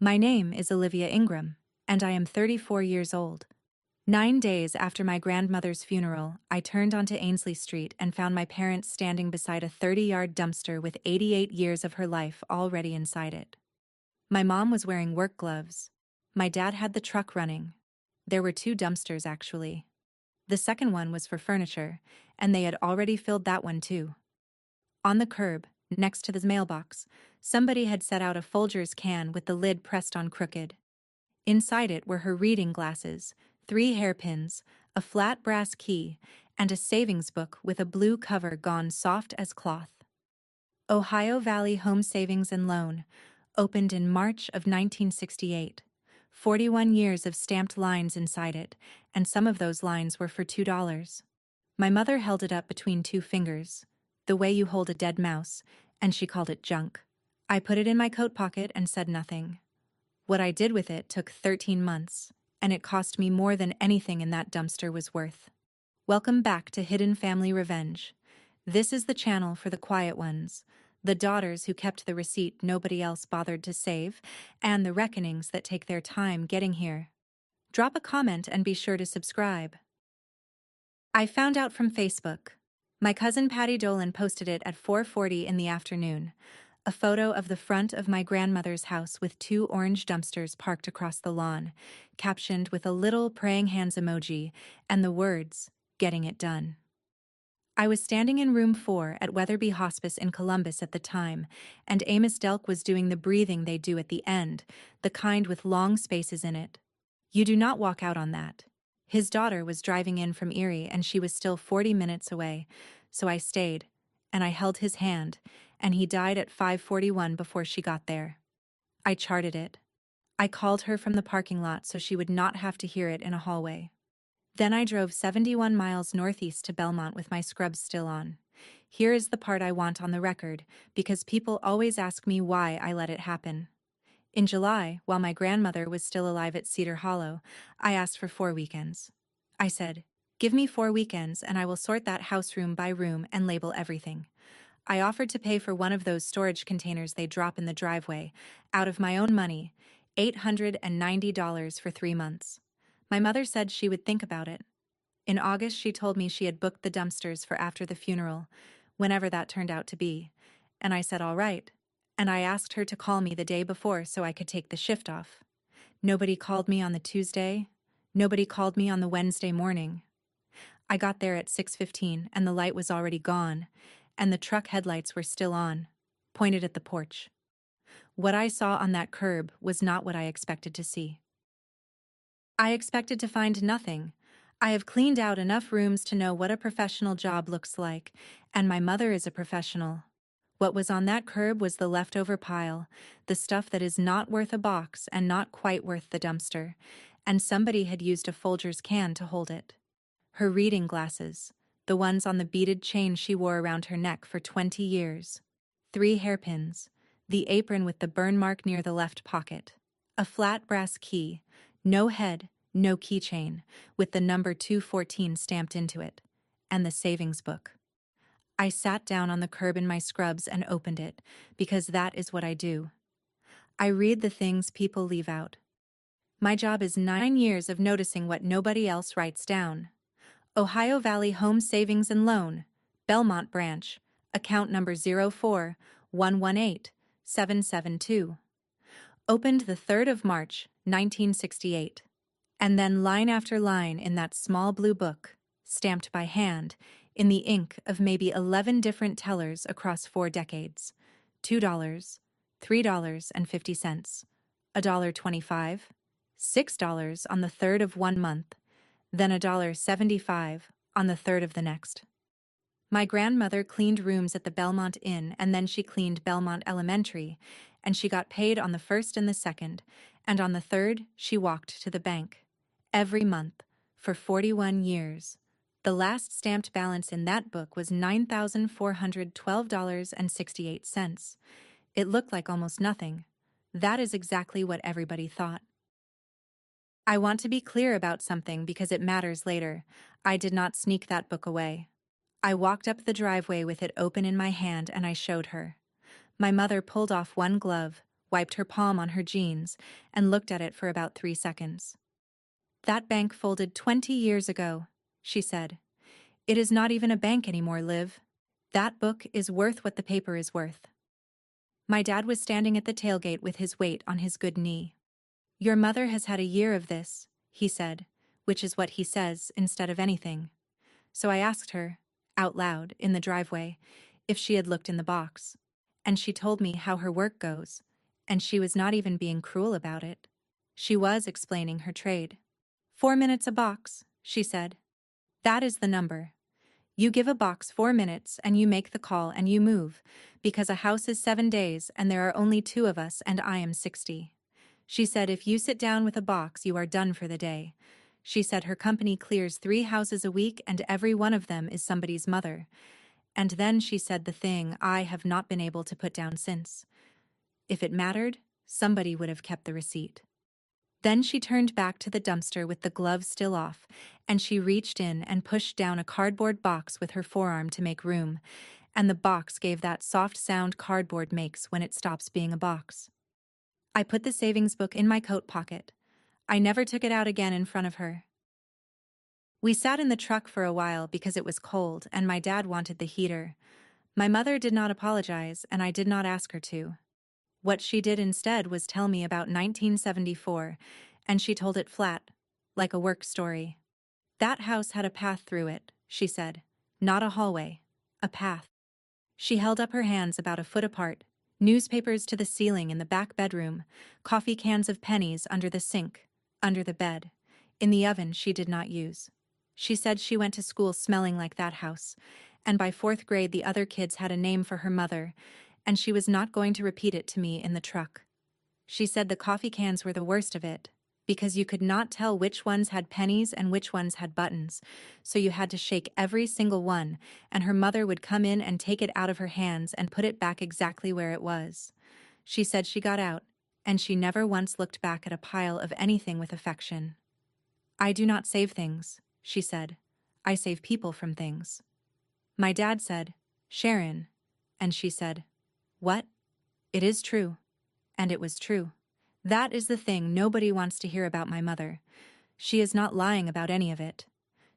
My name is Olivia Ingram, and I am 34 years old. 9 days after my grandmother's funeral, I turned onto Ainsley Street and found my parents standing beside a 30-yard dumpster with 88 years of her life already inside it. My mom was wearing work gloves. My dad had the truck running. There were two dumpsters, actually. The second one was for furniture, and they had already filled that one too. On the curb, next to the mailbox, somebody had set out a Folgers can with the lid pressed on crooked. Inside it were her reading glasses, 3 hairpins, a flat brass key, and a savings book with a blue cover gone soft as cloth. Ohio Valley Home Savings and Loan, opened in March of 1968. 41 years of stamped lines inside it, and some of those lines were for $2. My mother held it up between 2 fingers, the way you hold a dead mouse, and she called it junk. I put it in my coat pocket and said nothing. What I did with it took 13 months, and it cost me more than anything in that dumpster was worth. Welcome back to Hidden Family Revenge. This is the channel for the quiet ones, the daughters who kept the receipt nobody else bothered to save, and the reckonings that take their time getting here. Drop a comment and be sure to subscribe. I found out from Facebook. My cousin Patty Dolan posted it at 4:40 in the afternoon. A photo of the front of my grandmother's house with 2 orange dumpsters parked across the lawn, captioned with a little praying hands emoji and the words, "Getting it done." I was standing in room 4 at Weatherby Hospice in Columbus at the time, and Amos Delk was doing the breathing they do at the end, the kind with long spaces in it. You do not walk out on that. His daughter was driving in from Erie and she was still 40 minutes away, so I stayed, and I held his hand, and he died at 5:41 before she got there. I charted it. I called her from the parking lot so she would not have to hear it in a hallway. Then I drove 71 miles northeast to Belmont with my scrubs still on. Here is the part I want on the record, because people always ask me why I let it happen. In July, while my grandmother was still alive at Cedar Hollow, I asked for 4 weekends. I said, "Give me 4 weekends and I will sort that house room by room and label everything." I offered to pay for one of those storage containers they drop in the driveway, out of my own money, $890 for 3 months. My mother said she would think about it. In August, she told me she had booked the dumpsters for after the funeral, whenever that turned out to be, and I said all right, and I asked her to call me the day before so I could take the shift off. Nobody called me on the Tuesday. Nobody called me on the Wednesday morning. I got there at 6:15 and the light was already gone, and the truck headlights were still on, pointed at the porch. What I saw on that curb was not what I expected to see. I expected to find nothing. I have cleaned out enough rooms to know what a professional job looks like, and my mother is a professional. What was on that curb was the leftover pile, the stuff that is not worth a box and not quite worth the dumpster, and somebody had used a Folgers can to hold it. Her reading glasses, the ones on the beaded chain she wore around her neck for 20 years. 3 hairpins, the apron with the burn mark near the left pocket, a flat brass key, no head, no keychain, with the number 214 stamped into it, and the savings book. I sat down on the curb in my scrubs and opened it, because that is what I do. I read the things people leave out. My job is 9 years of noticing what nobody else writes down. Ohio Valley Home Savings and Loan, Belmont Branch, account number 04118772. Opened the 3rd of March, 1968. And then line after line in that small blue book, stamped by hand, in the ink of maybe 11 different tellers across 4 decades. $2, $3.50, $1.25, $6 on the 3rd of one month, then $1.75 on the 3rd of the next. My grandmother cleaned rooms at the Belmont Inn, and then she cleaned Belmont Elementary, and she got paid on the 1st and the 2nd, and on the 3rd she walked to the bank. Every month, for 41 years. The last stamped balance in that book was $9,412.68. It looked like almost nothing. That is exactly what everybody thought. I want to be clear about something because it matters later. I did not sneak that book away. I walked up the driveway with it open in my hand and I showed her. My mother pulled off one glove, wiped her palm on her jeans, and looked at it for about 3 seconds. "That bank folded 20 years ago," she said. "It is not even a bank anymore, Liv. That book is worth what the paper is worth." My dad was standing at the tailgate with his weight on his good knee. "Your mother has had a year of this," he said, which is what he says instead of anything. So I asked her, out loud, in the driveway, if she had looked in the box. And she told me how her work goes, and she was not even being cruel about it. She was explaining her trade. "4 minutes a box," she said. "That is the number. You give a box 4 minutes and you make the call and you move, because a house is 7 days and there are only 2 of us and I am 60. She said if you sit down with a box you are done for the day. She said her company clears 3 houses a week and every one of them is somebody's mother. And then she said the thing I have not been able to put down since. If it mattered, somebody would have kept the receipt." Then she turned back to the dumpster with the gloves still off, and she reached in and pushed down a cardboard box with her forearm to make room, and the box gave that soft sound cardboard makes when it stops being a box. I put the savings book in my coat pocket. I never took it out again in front of her. We sat in the truck for a while because it was cold and my dad wanted the heater. My mother did not apologize and I did not ask her to. What she did instead was tell me about 1974, and she told it flat, like a work story. "That house had a path through it," she said. "Not a hallway. A path." She held up her hands about a foot apart, newspapers to the ceiling in the back bedroom, coffee cans of pennies under the sink, under the bed, in the oven she did not use. She said she went to school smelling like that house, and by 4th grade the other kids had a name for her mother, and she was not going to repeat it to me in the truck. She said the coffee cans were the worst of it, because you could not tell which ones had pennies and which ones had buttons, so you had to shake every single one, and her mother would come in and take it out of her hands and put it back exactly where it was. She said she got out, and she never once looked back at a pile of anything with affection. "I do not save things," she said. "I save people from things." My dad said, "Sharon," and she said, "What?" It is true. And it was true. That is the thing nobody wants to hear about my mother. She is not lying about any of it.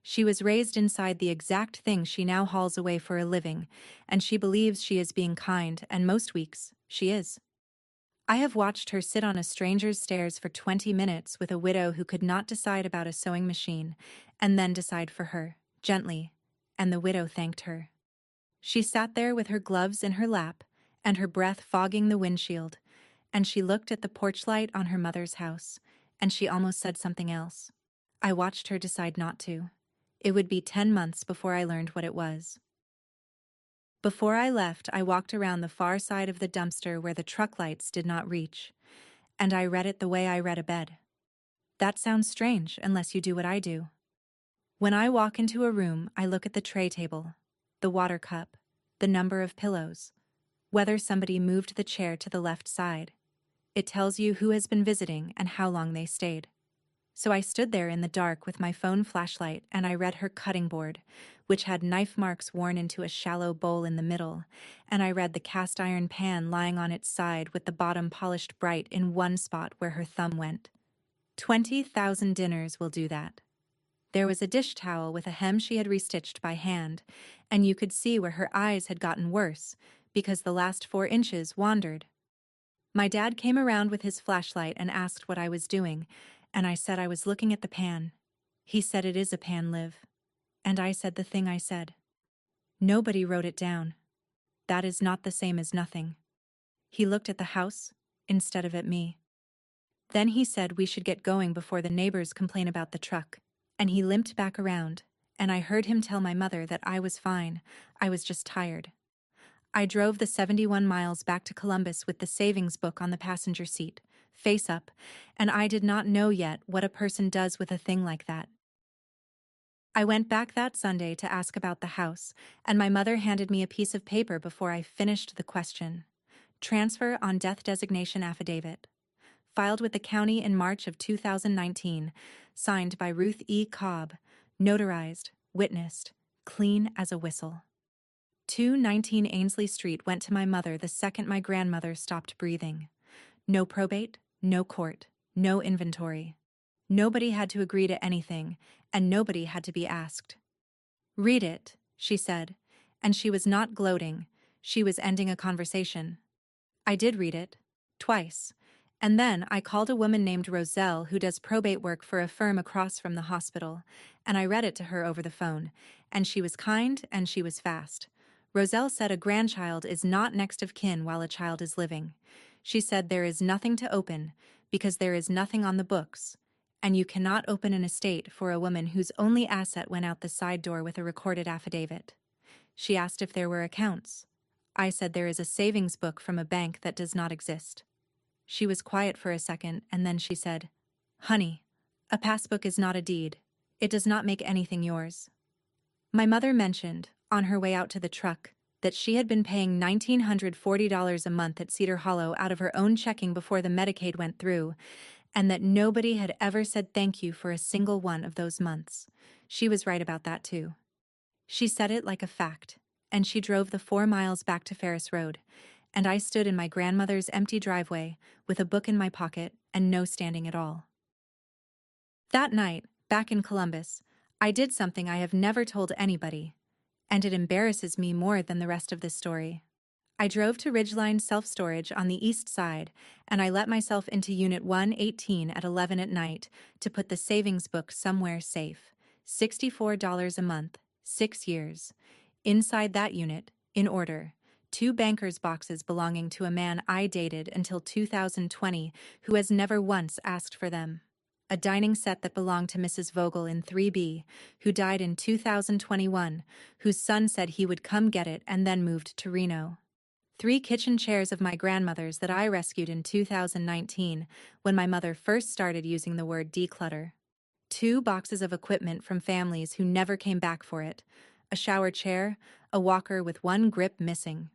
She was raised inside the exact thing she now hauls away for a living, and she believes she is being kind, and most weeks, she is. I have watched her sit on a stranger's stairs for 20 minutes with a widow who could not decide about a sewing machine, and then decide for her, gently, and the widow thanked her. She sat there with her gloves in her lap, and her breath fogging the windshield, and she looked at the porch light on her mother's house, and she almost said something else. I watched her decide not to. It would be 10 months before I learned what it was. Before I left, I walked around the far side of the dumpster where the truck lights did not reach, and I read it the way I read a bed. That sounds strange unless you do what I do. When I walk into a room, I look at the tray table, the water cup, the number of pillows, whether somebody moved the chair to the left side. It tells you who has been visiting and how long they stayed. So I stood there in the dark with my phone flashlight and I read her cutting board, which had knife marks worn into a shallow bowl in the middle, and I read the cast iron pan lying on its side with the bottom polished bright in one spot where her thumb went. 20,000 dinners will do that. There was a dish towel with a hem she had restitched by hand, and you could see where her eyes had gotten worse, because the last 4 inches wandered. My dad came around with his flashlight and asked what I was doing, and I said I was looking at the pan. He said it is a pan, Liv. And I said the thing I said. Nobody wrote it down. That is not the same as nothing. He looked at the house, instead of at me. Then he said we should get going before the neighbors complain about the truck, and he limped back around, and I heard him tell my mother that I was fine, I was just tired. I drove the 71 miles back to Columbus with the savings book on the passenger seat, face up, and I did not know yet what a person does with a thing like that. I went back that Sunday to ask about the house, and my mother handed me a piece of paper before I finished the question. Transfer on death designation affidavit. Filed with the county in March of 2019, signed by Ruth E. Cobb, notarized, witnessed, clean as a whistle. 219 Ainsley Street went to my mother the second my grandmother stopped breathing. No probate, no court, no inventory. Nobody had to agree to anything, and nobody had to be asked. "Read it," she said, and she was not gloating, she was ending a conversation. I did read it. Twice. And then I called a woman named Roselle who does probate work for a firm across from the hospital, and I read it to her over the phone, and she was kind and she was fast. Roselle said a grandchild is not next of kin while a child is living. She said there is nothing to open, because there is nothing on the books, and you cannot open an estate for a woman whose only asset went out the side door with a recorded affidavit. She asked if there were accounts. I said there is a savings book from a bank that does not exist. She was quiet for a second, and then she said, "Honey, a passbook is not a deed. It does not make anything yours." My mother mentioned, on her way out to the truck, that she had been paying $1,940 a month at Cedar Hollow out of her own checking before the Medicaid went through, and that nobody had ever said thank you for a single one of those months. She was right about that too. She said it like a fact, and she drove the 4 miles back to Ferris Road, and I stood in my grandmother's empty driveway with a book in my pocket and no standing at all. That night, back in Columbus, I did something I have never told anybody, and it embarrasses me more than the rest of this story. I drove to Ridgeline Self-Storage on the east side, and I let myself into Unit 118 at 11 at night to put the savings book somewhere safe. $64 a month, 6 years. Inside that unit, in order, 2 banker's boxes belonging to a man I dated until 2020 who has never once asked for them. A dining set that belonged to Mrs. Vogel in 3B, who died in 2021, whose son said he would come get it and then moved to Reno. 3 kitchen chairs of my grandmother's that I rescued in 2019 when my mother first started using the word declutter. 2 boxes of equipment from families who never came back for it, a shower chair, a walker with 1 grip missing.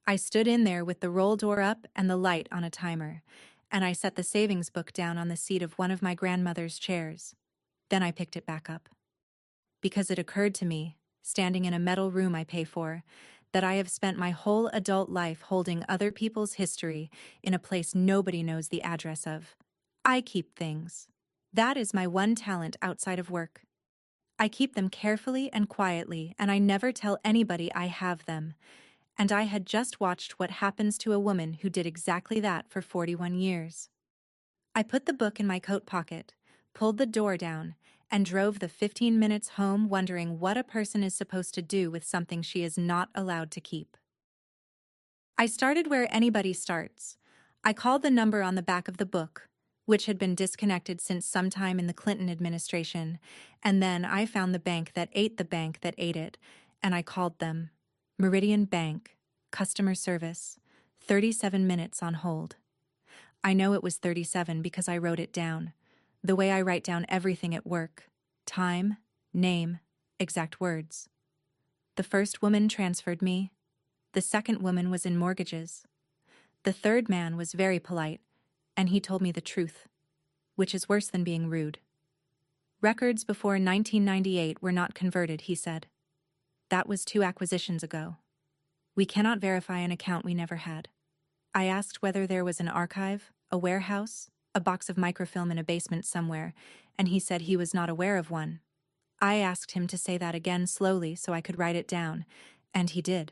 I stood in there with the roll door up and the light on a timer, and I set the savings book down on the seat of one of my grandmother's chairs. Then I picked it back up. Because it occurred to me, standing in a metal room I pay for, that I have spent my whole adult life holding other people's history in a place nobody knows the address of. I keep things. That is my one talent outside of work. I keep them carefully and quietly, and I never tell anybody I have them. And I had just watched what happens to a woman who did exactly that for 41 years. I put the book in my coat pocket, pulled the door down, and drove the 15 minutes home wondering what a person is supposed to do with something she is not allowed to keep. I started where anybody starts. I called the number on the back of the book, which had been disconnected since sometime in the Clinton administration, and then I found the bank that ate it, and I called them. Meridian Bank, customer service, 37 minutes on hold. I know it was 37 because I wrote it down, the way I write down everything at work: time, name, exact words. The first woman transferred me. The second woman was in mortgages. The third man was very polite, and he told me the truth, which is worse than being rude. Records before 1998 were not converted, he said. That was 2 acquisitions ago. We cannot verify an account we never had. I asked whether there was an archive, a warehouse, a box of microfilm in a basement somewhere, and he said he was not aware of one. I asked him to say that again slowly so I could write it down, and he did,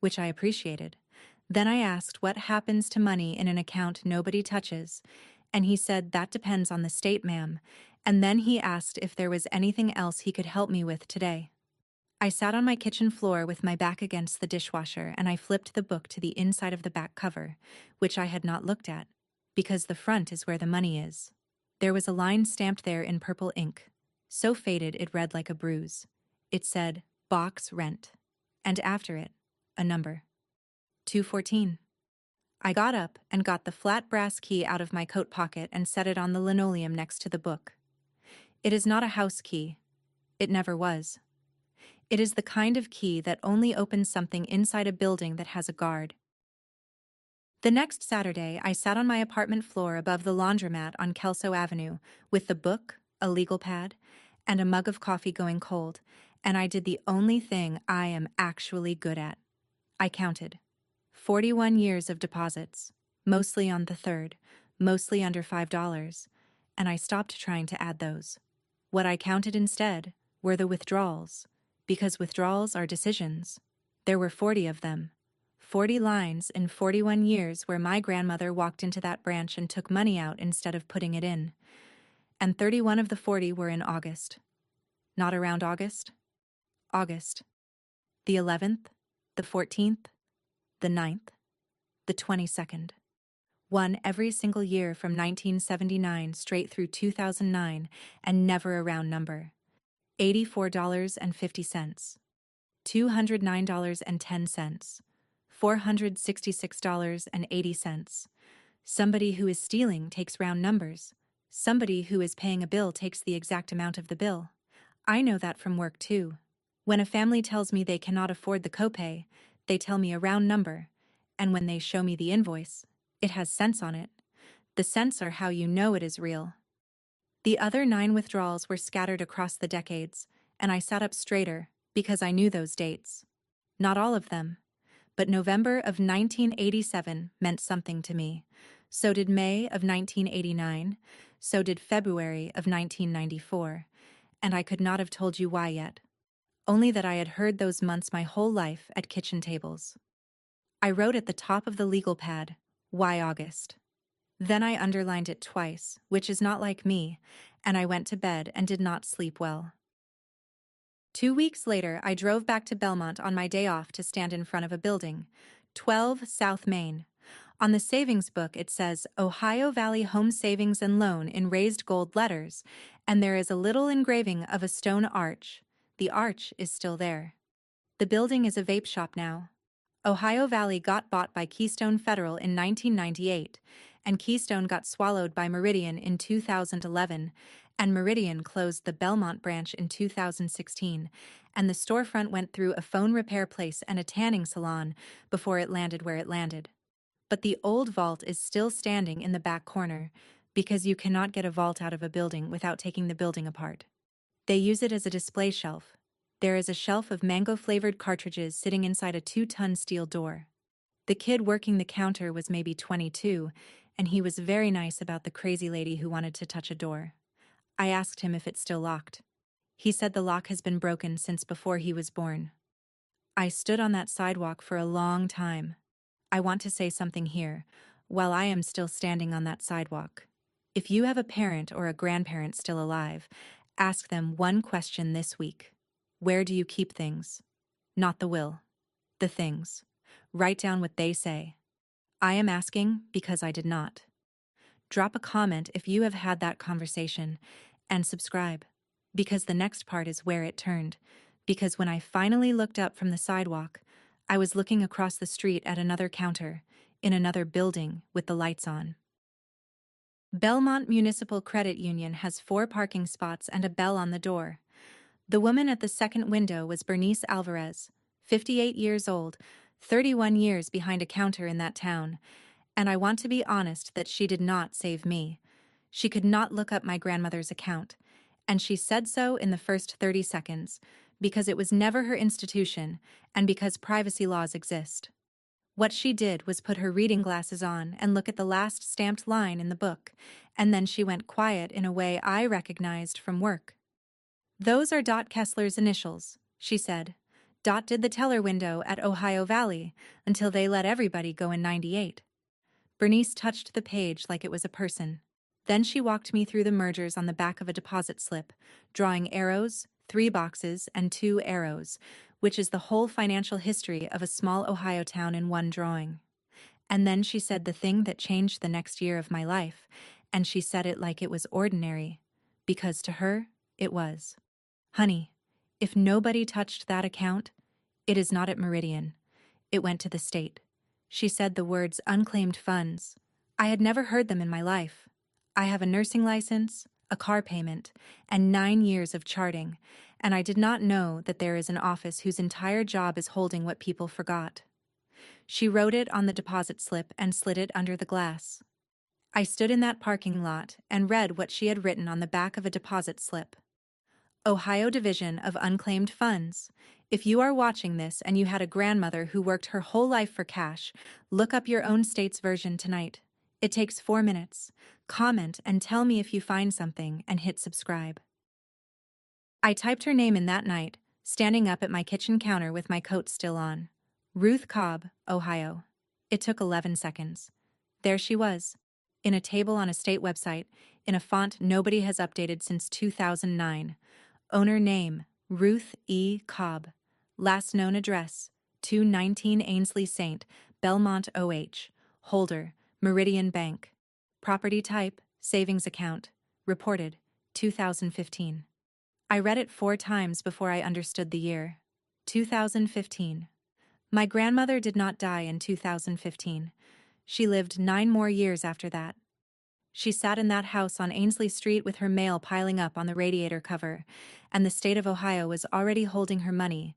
which I appreciated. Then I asked what happens to money in an account nobody touches, and he said that depends on the state, ma'am, and then he asked if there was anything else he could help me with today. I sat on my kitchen floor with my back against the dishwasher, and I flipped the book to the inside of the back cover, which I had not looked at, because the front is where the money is. There was a line stamped there in purple ink, so faded it read like a bruise. It said, "Box Rent," and after it, a number. 214. I got up and got the flat brass key out of my coat pocket and set it on the linoleum next to the book. It is not a house key. It never was. It is the kind of key that only opens something inside a building that has a guard. The next Saturday, I sat on my apartment floor above the laundromat on Kelso Avenue with the book, a legal pad, and a mug of coffee going cold, and I did the only thing I am actually good at. I counted. 41 years of deposits. mostly on the third, mostly under $5, and I stopped trying to add those. What I counted instead were the withdrawals, because withdrawals are decisions. There were 40 of them. 40 lines in 41 years where my grandmother walked into that branch and took money out instead of putting it in. And 31 of the 40 were in August. Not around August? August. The 11th, the 14th, the 9th, the 22nd. One every single year from 1979 straight through 2009, and never a round number. $84.50. $209.10. $466.80. Somebody who is stealing takes round numbers. Somebody who is paying a bill takes the exact amount of the bill. I know that from work too. When a family tells me they cannot afford the copay, they tell me a round number, and when they show me the invoice, it has cents on it. The cents are how you know it is real. The other 9 withdrawals were scattered across the decades, and I sat up straighter because I knew those dates. Not all of them, but November of 1987 meant something to me. So did May of 1989, so did February of 1994, and I could not have told you why yet. Only that I had heard those months my whole life at kitchen tables. I wrote at the top of the legal pad, "Why August?" Then I underlined it twice, which is not like me, and I went to bed and did not sleep well. 2 weeks later, I drove back to Belmont on my day off to stand in front of a building, 12 South Main. On the savings book it says Ohio Valley Home Savings and Loan in raised gold letters, and there is a little engraving of a stone arch. The arch is still there. The building is a vape shop now. Ohio Valley got bought by Keystone Federal in 1998, and Keystone got swallowed by Meridian in 2011, and Meridian closed the Belmont branch in 2016, and the storefront went through a phone repair place and a tanning salon before it landed where it landed. But the old vault is still standing in the back corner, because you cannot get a vault out of a building without taking the building apart. They use it as a display shelf. There is a shelf of mango-flavored cartridges sitting inside a 2-ton steel door. The kid working the counter was maybe 22, and he was very nice about the crazy lady who wanted to touch a door. I asked him if it's still locked. He said the lock has been broken since before he was born. I stood on that sidewalk for a long time. I want to say something here, while I am still standing on that sidewalk. If you have a parent or a grandparent still alive, ask them one question this week. Where do you keep things? Not the will. The things. Write down what they say. I am asking because I did not. Drop a comment if you have had that conversation, and subscribe, because the next part is where it turned, because when I finally looked up from the sidewalk, I was looking across the street at another counter, in another building with the lights on. Belmont Municipal Credit Union has 4 parking spots and a bell on the door. The woman at the second window was Bernice Alvarez, 58 years old, 31 years behind a counter in that town, and I want to be honest that she did not save me. She could not look up my grandmother's account, and she said so in the first 30 seconds, because it was never her institution and because privacy laws exist. What she did was put her reading glasses on and look at the last stamped line in the book, and then she went quiet in a way I recognized from work. "Those are Dot Kessler's initials," she said. "Dot did the teller window at Ohio Valley until they let everybody go in '98. Bernice touched the page like it was a person. Then she walked me through the mergers on the back of a deposit slip, drawing arrows, 3 boxes, and 2 arrows, which is the whole financial history of a small Ohio town in one drawing. And then she said the thing that changed the next year of my life, and she said it like it was ordinary, because to her, it was. "Honey, if nobody touched that account, it is not at Meridian. It went to the state." She said the words unclaimed funds. I had never heard them in my life. I have a nursing license, a car payment, and 9 years of charting, and I did not know that there is an office whose entire job is holding what people forgot. She wrote it on the deposit slip and slid it under the glass. I stood in that parking lot and read what she had written on the back of a deposit slip. Ohio Division of Unclaimed Funds. If you are watching this and you had a grandmother who worked her whole life for cash, look up your own state's version tonight. It takes 4 minutes. Comment and tell me if you find something and hit subscribe. I typed her name in that night, standing up at my kitchen counter with my coat still on. Ruth Cobb, Ohio. It took 11 seconds. There she was, in a table on a state website, in a font nobody has updated since 2009. Owner name, Ruth E. Cobb. Last known address, 219 Ainsley St., Belmont, OH. Holder, Meridian Bank. Property type, savings account. Reported, 2015. I read it 4 times before I understood the year. 2015. My grandmother did not die in 2015. She lived 9 more years after that. She sat in that house on Ainsley Street with her mail piling up on the radiator cover, and the state of Ohio was already holding her money,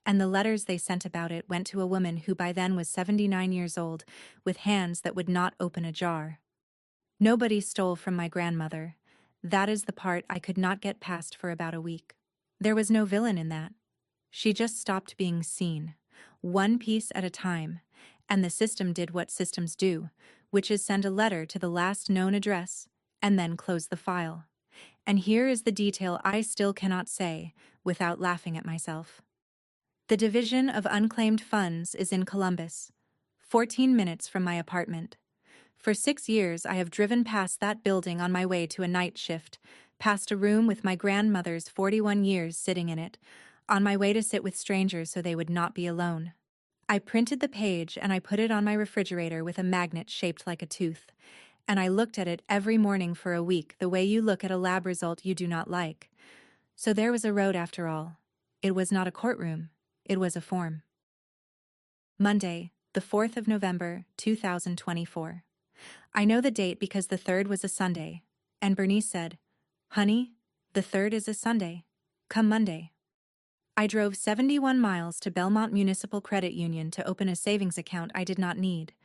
and the letters they sent about it went to a woman who by then was 79 years old, with hands that would not open a jar. Nobody stole from my grandmother. That is the part I could not get past for about a week. There was no villain in that. She just stopped being seen, one piece at a time, and the system did what systems do, which is send a letter to the last known address, and then close the file. And here is the detail I still cannot say, without laughing at myself. The Division of Unclaimed Funds is in Columbus, 14 minutes from my apartment. For 6 years I have driven past that building on my way to a night shift, past a room with my grandmother's 41 years sitting in it, on my way to sit with strangers so they would not be alone. I printed the page and I put it on my refrigerator with a magnet shaped like a tooth, and I looked at it every morning for a week the way you look at a lab result you do not like. So there was a road after all. It was not a courtroom. It was a form. Monday, the 4th of November, 2024. I know the date because the 3rd was a Sunday, and Bernice said, "Honey, the 3rd is a Sunday. Come Monday." I drove 71 miles to Belmont Municipal Credit Union to open a savings account I did not need,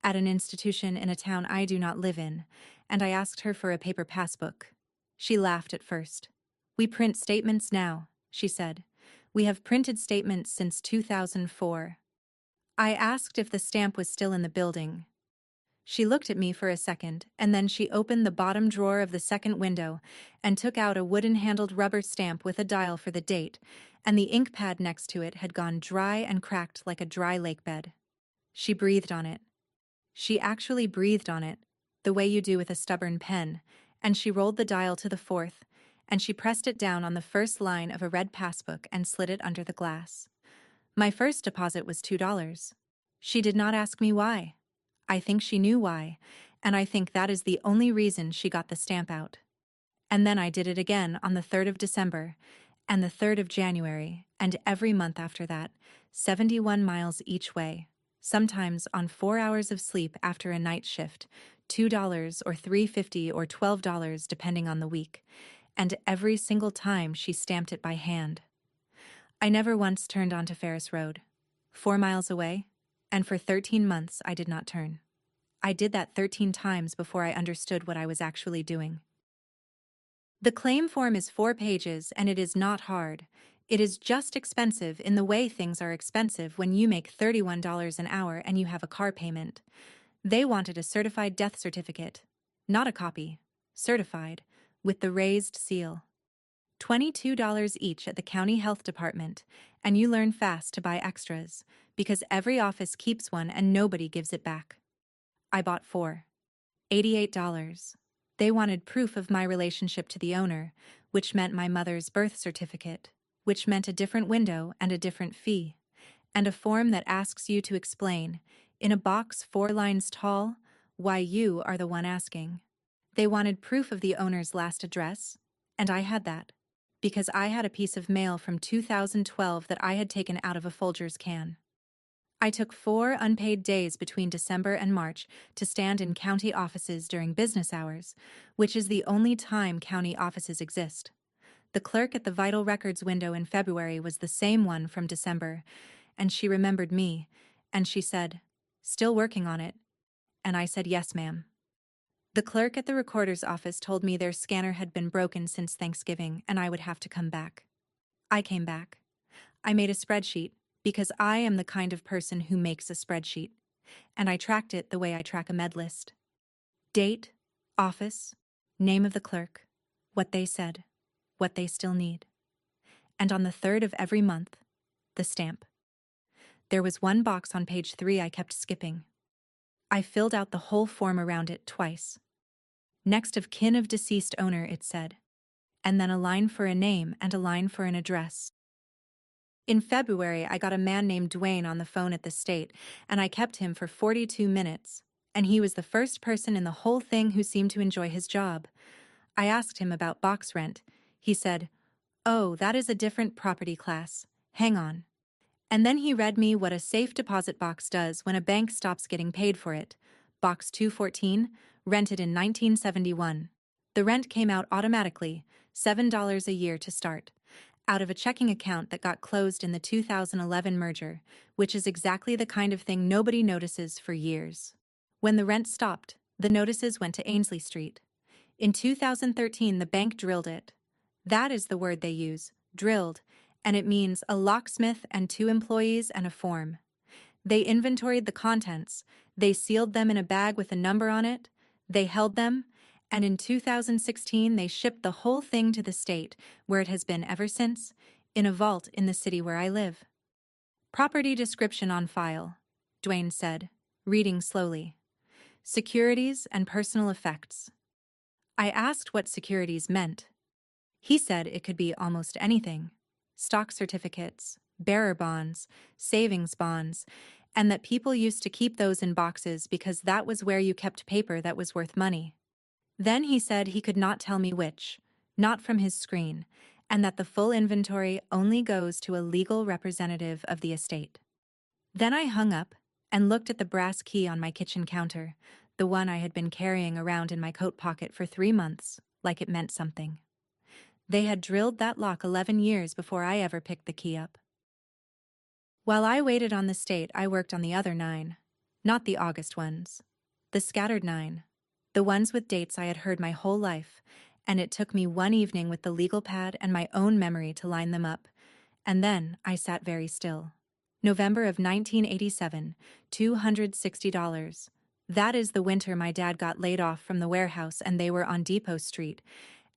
at an institution in a town I do not live in, and I asked her for a paper passbook. She laughed at first. "We print statements now," she said. "We have printed statements since 2004. I asked if the stamp was still in the building. She looked at me for a second, and then she opened the bottom drawer of the second window and took out a wooden-handled rubber stamp with a dial for the date, and the ink pad next to it had gone dry and cracked like a dry lake bed. She breathed on it. She actually breathed on it, the way you do with a stubborn pen, and she rolled the dial to the 4th, and she pressed it down on the first line of a red passbook and slid it under the glass. My first deposit was $2. She did not ask me why. I think she knew why, and I think that is the only reason she got the stamp out. And then I did it again on the 3rd of December, and the 3rd of January, and every month after that, 71 miles each way, sometimes on 4 hours of sleep after a night shift, $2 or $3.50 or $12 depending on the week, and every single time she stamped it by hand. I never once turned onto Ferris Road, 4 miles away, and for 13 months I did not turn. I did that 13 times before I understood what I was actually doing. The claim form is 4 pages and it is not hard. It is just expensive in the way things are expensive when you make $31 an hour and you have a car payment. They wanted a certified death certificate, not a copy, certified, with the raised seal. $22 each at the county health department, and you learn fast to buy extras, because every office keeps one and nobody gives it back. I bought 4. $88. They wanted proof of my relationship to the owner, which meant my mother's birth certificate, which meant a different window and a different fee, and a form that asks you to explain, in a box 4 lines tall, why you are the one asking. They wanted proof of the owner's last address, and I had that, because I had a piece of mail from 2012 that I had taken out of a Folgers can. I took 4 unpaid days between December and March to stand in county offices during business hours, which is the only time county offices exist. The clerk at the Vital Records window in February was the same one from December, and she remembered me, and she said, "Still working on it?" And I said, "Yes, ma'am." The clerk at the recorder's office told me their scanner had been broken since Thanksgiving and I would have to come back. I came back. I made a spreadsheet because I am the kind of person who makes a spreadsheet, and I tracked it the way I track a med list. Date, office, name of the clerk, what they said, what they still need. And on the 3rd of every month, the stamp. There was one box on page 3 I kept skipping. I filled out the whole form around it twice. Next of kin of deceased owner, it said, and then a line for a name and a line for an address. In February, I got a man named Dwayne on the phone at the state, and I kept him for 42 minutes, and he was the first person in the whole thing who seemed to enjoy his job. I asked him about box rent. He said, "Oh, that is a different property class. Hang on." And then he read me what a safe deposit box does when a bank stops getting paid for it. Box 214, rented in 1971. The rent came out automatically, $7 a year to start, out of a checking account that got closed in the 2011 merger, which is exactly the kind of thing nobody notices for years. When the rent stopped, the notices went to Ainsley Street. In 2013, the bank drilled it. That is the word they use, drilled, and it means a locksmith and 2 employees and a form. They inventoried the contents, they sealed them in a bag with a number on it, they held them, and in 2016 they shipped the whole thing to the state, where it has been ever since, in a vault in the city where I live. Property description on file, Dwayne said, reading slowly. Securities and personal effects. I asked what securities meant. He said it could be almost anything. Stock certificates, bearer bonds, savings bonds, and that people used to keep those in boxes because that was where you kept paper that was worth money. Then he said he could not tell me which, not from his screen, and that the full inventory only goes to a legal representative of the estate. Then I hung up and looked at the brass key on my kitchen counter, the one I had been carrying around in my coat pocket for 3 months, like it meant something. They had drilled that lock 11 years before I ever picked the key up. While I waited on the state, I worked on the other 9. Not the August ones. The scattered 9. The ones with dates I had heard my whole life, and it took me one evening with the legal pad and my own memory to line them up, and then I sat very still. November of 1987, $260. That is the winter my dad got laid off from the warehouse and they were on Depot Street.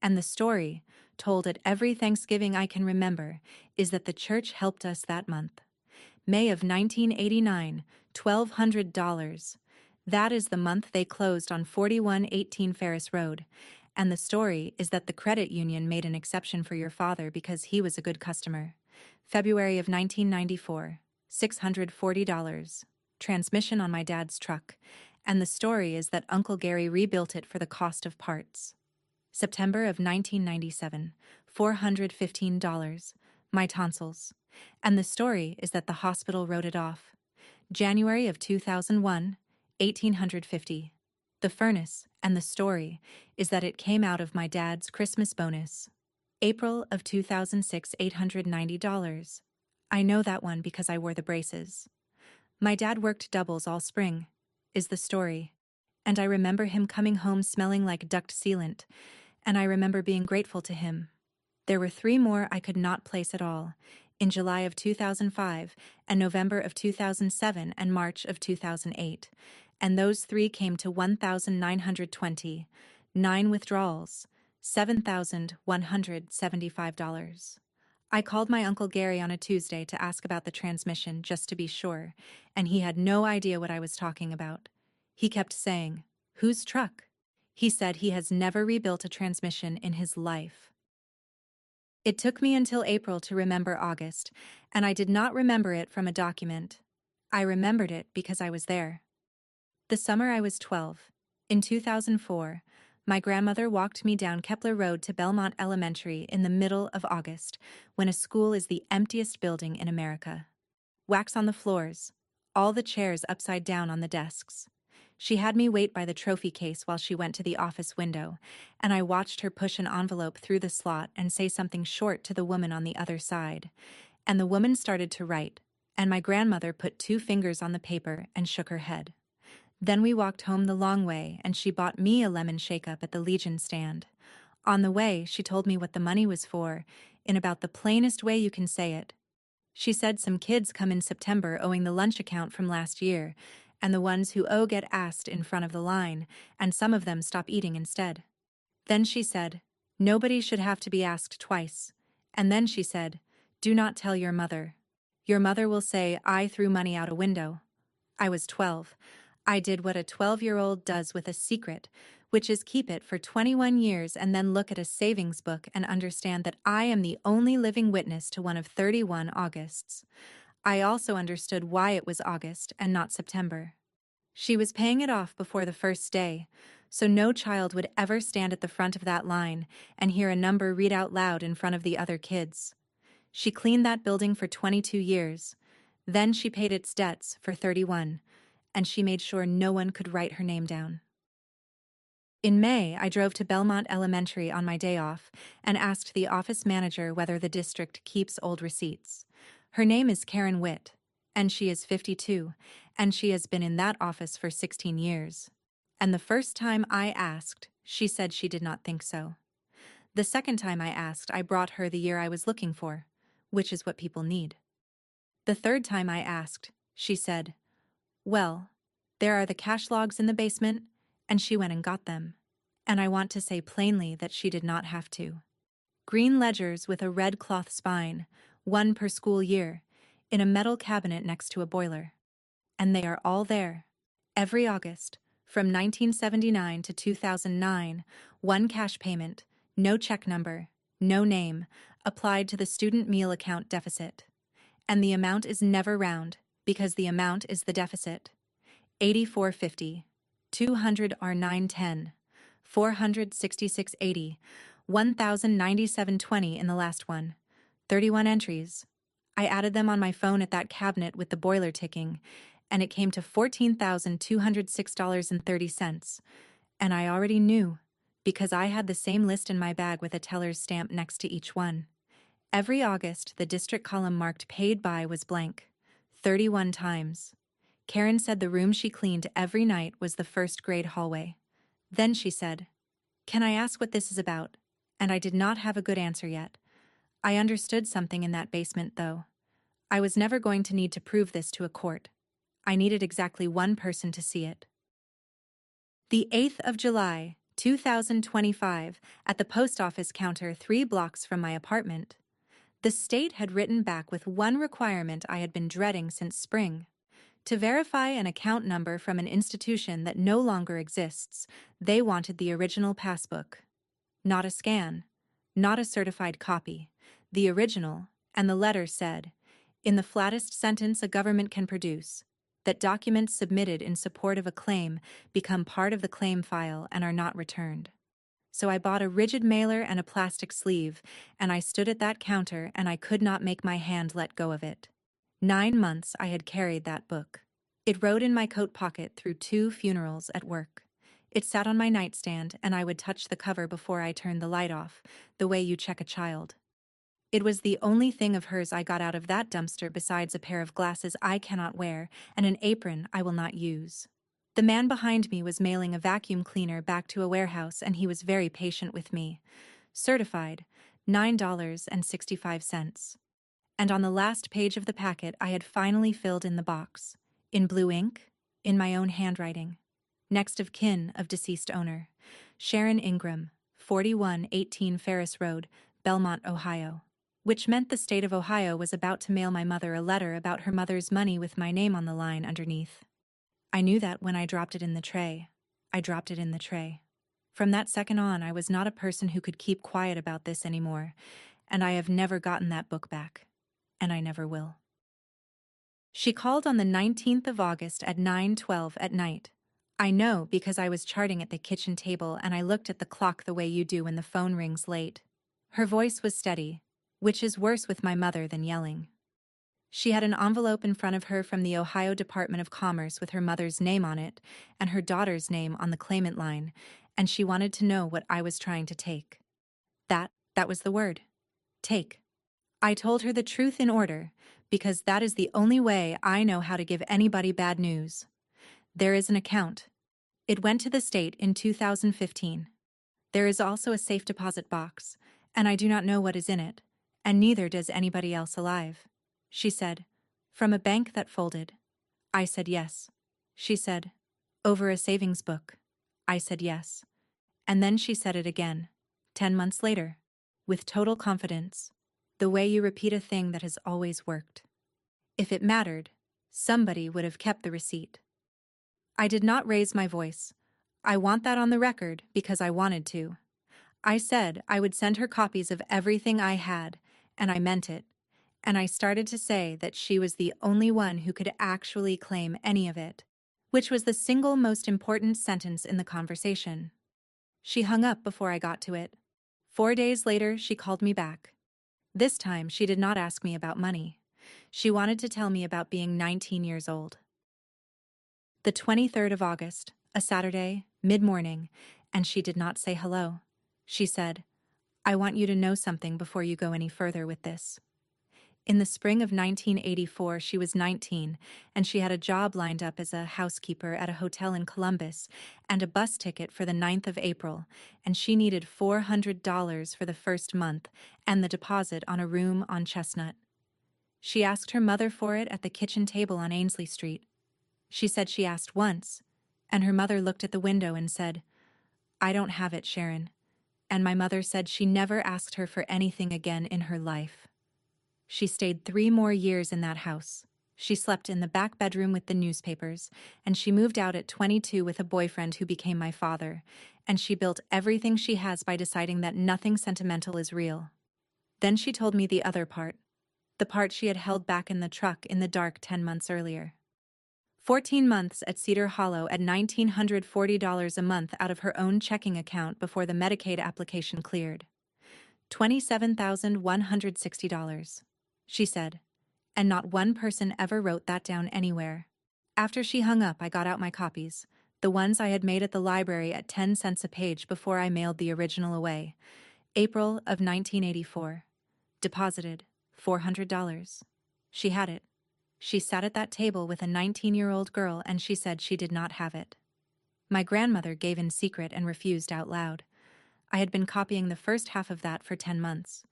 And the story, told at every Thanksgiving I can remember, is that the church helped us that month. May of 1989, $1,200. That is the month they closed on 4118 Ferris Road. And the story is that the credit union made an exception for your father because he was a good customer. February of 1994, $640. Transmission on my dad's truck. And the story is that Uncle Gary rebuilt it for the cost of parts. September of 1997, $415. My tonsils. And the story is that the hospital wrote it off. January of 2001, $1,850. The furnace, and the story is that it came out of my dad's Christmas bonus. April of 2006, $890. I know that one because I wore the braces. My dad worked doubles all spring, is the story. And I remember him coming home smelling like duct sealant, and I remember being grateful to him. There were 3 more I could not place at all, in July of 2005, and November of 2007, and March of 2008, and those 3 came to $1,920, 9 withdrawals, $7,175. I called my Uncle Gary on a Tuesday to ask about the transmission just to be sure, and he had no idea what I was talking about. He kept saying, "Whose truck?" He said he has never rebuilt a transmission in his life. It took me until April to remember August, and I did not remember it from a document. I remembered it because I was there. The summer I was 12. In 2004, my grandmother walked me down Kepler Road to Belmont Elementary in the middle of August, when a school is the emptiest building in America. Wax on the floors, all the chairs upside down on the desks. She had me wait by the trophy case while she went to the office window, and I watched her push an envelope through the slot and say something short to the woman on the other side. And the woman started to write, and my grandmother put 2 fingers on the paper and shook her head. Then we walked home the long way, and she bought me a lemon shake-up at the Legion stand. On the way, she told me what the money was for, in about the plainest way you can say it. She said some kids come in September owing the lunch account from last year, and the ones who owe get asked in front of the line, and some of them stop eating instead. Then she said, nobody should have to be asked twice. And then she said, do not tell your mother. Your mother will say I threw money out a window. I was 12. I did what a 12-year-old does with a secret, which is keep it for 21 years and then look at a savings book and understand that I am the only living witness to one of 31 Augusts. I also understood why it was August and not September. She was paying it off before the first day, so no child would ever stand at the front of that line and hear a number read out loud in front of the other kids. She cleaned that building for 22 years. Then she paid its debts for 31, and she made sure no one could write her name down. In May, I drove to Belmont Elementary on my day off and asked the office manager whether the district keeps old receipts. Her name is Karen Witt, and she is 52, and she has been in that office for 16 years. And the first time I asked, she said she did not think so. The second time I asked, I brought her the year I was looking for, which is what people need. The third time I asked, she said, well, there are the cash logs in the basement, and she went and got them. And I want to say plainly that she did not have to. Green ledgers with a red cloth spine, one per school year, in a metal cabinet next to a boiler. And they are all there. Every August, from 1979 to 2009, one cash payment, no check number, no name, applied to the student meal account deficit. And the amount is never round, because the amount is the deficit. 84.50, 200 are 910, 466.80, 1,097.20 in the last one. 31 entries. I added them on my phone at that cabinet with the boiler ticking, and it came to $14,206.30. And I already knew, because I had the same list in my bag with a teller's stamp next to each one. Every August, the district column marked paid by was blank. 31 times. Karen said the room she cleaned every night was the first grade hallway. Then she said, can I ask what this is about? And I did not have a good answer yet. I understood something in that basement, though. I was never going to need to prove this to a court. I needed exactly one person to see it. The 8th of July, 2025, at the post office counter 3 blocks from my apartment. The state had written back with one requirement I had been dreading since spring. To verify an account number from an institution that no longer exists, they wanted the original passbook. Not a scan, not a certified copy, the original, and the letter said, in the flattest sentence a government can produce, that documents submitted in support of a claim become part of the claim file and are not returned. So I bought a rigid mailer and a plastic sleeve, and I stood at that counter and I could not make my hand let go of it. 9 months I had carried that book. It rode in my coat pocket through 2 funerals at work. It sat on my nightstand and I would touch the cover before I turned the light off, the way you check a child. It was the only thing of hers I got out of that dumpster besides a pair of glasses I cannot wear and an apron I will not use. The man behind me was mailing a vacuum cleaner back to a warehouse and he was very patient with me. Certified, $9.65. And on the last page of the packet I had finally filled in the box. In blue ink, in my own handwriting. Next of kin of deceased owner. Sharon Ingram, 4118 Ferris Road, Belmont, Ohio. Which meant the state of Ohio was about to mail my mother a letter about her mother's money with my name on the line underneath. I knew that when I dropped it in the tray. I dropped it in the tray. From that second on, I was not a person who could keep quiet about this anymore, and I have never gotten that book back. And I never will. She called on the 19th of August at 9:12 at night. I know because I was charting at the kitchen table and I looked at the clock the way you do when the phone rings late. Her voice was steady, which is worse with my mother than yelling. She had an envelope in front of her from the Ohio Department of Commerce with her mother's name on it and her daughter's name on the claimant line, and she wanted to know what I was trying to take. That was the word. Take. I told her the truth in order, because that is the only way I know how to give anybody bad news. There is an account. It went to the state in 2015. There is also a safe deposit box, and I do not know what is in it, and neither does anybody else alive. She said, "From a bank that folded." I said yes. She said, "Over a savings book." I said yes. And then she said it again, 10 months later, with total confidence, the way you repeat a thing that has always worked. If it mattered, somebody would have kept the receipt. I did not raise my voice. I want that on the record because I wanted to. I said I would send her copies of everything I had, and I meant it. And I started to say that she was the only one who could actually claim any of it, which was the single most important sentence in the conversation. She hung up before I got to it. 4 days later, she called me back. This time, she did not ask me about money. She wanted to tell me about being 19 years old. The 23rd of August, a Saturday, mid-morning, and she did not say hello. She said, "I want you to know something before you go any further with this." In the spring of 1984, she was 19, and she had a job lined up as a housekeeper at a hotel in Columbus and a bus ticket for the 9th of April, and she needed $400 for the first month and the deposit on a room on Chestnut. She asked her mother for it at the kitchen table on Ainsley Street. She said she asked once, and her mother looked at the window and said, "I don't have it, Sharon." And my mother said she never asked her for anything again in her life. She stayed 3 more years in that house. She slept in the back bedroom with the newspapers, and she moved out at 22 with a boyfriend who became my father, and she built everything she has by deciding that nothing sentimental is real. Then she told me the other part, the part she had held back in the truck in the dark 10 months earlier. 14 months at Cedar Hollow at $1,940 a month out of her own checking account before the Medicaid application cleared. $27,160. She said, and not one person ever wrote that down anywhere. After she hung up, I got out my copies, the ones I had made at the library at 10 cents a page before I mailed the original away. April of 1984. Deposited, $400. She had it. She sat at that table with a 19-year-old girl and she said she did not have it. My grandmother gave in secret and refused out loud. I had been copying the first half of that for 10 months.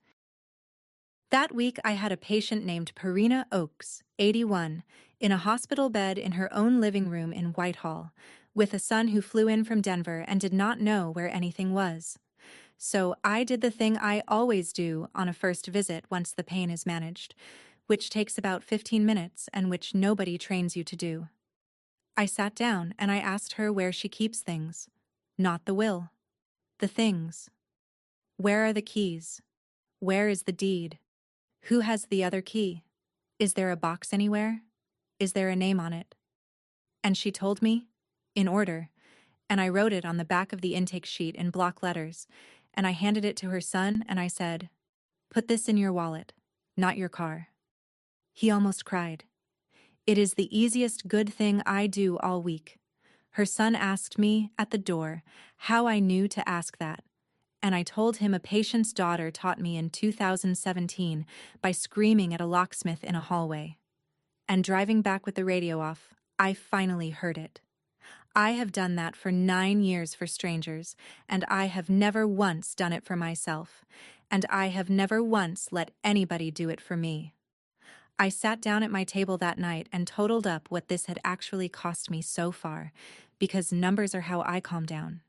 That week I had a patient named Perina Oakes, 81, in a hospital bed in her own living room in Whitehall, with a son who flew in from Denver and did not know where anything was. So I did the thing I always do on a first visit once the pain is managed, which takes about 15 minutes and which nobody trains you to do. I sat down and I asked her where she keeps things. Not the will. The things. Where are the keys? Where is the deed? Who has the other key? Is there a box anywhere? Is there a name on it? And she told me, in order, and I wrote it on the back of the intake sheet in block letters, and I handed it to her son and I said, "Put this in your wallet, not your car." He almost cried. It is the easiest good thing I do all week. Her son asked me, at the door, how I knew to ask that, and I told him a patient's daughter taught me in 2017 by screaming at a locksmith in a hallway. And driving back with the radio off, I finally heard it. I have done that for 9 years for strangers, and I have never once done it for myself, and I have never once let anybody do it for me. I sat down at my table that night and totaled up what this had actually cost me so far, because numbers are how I calm down.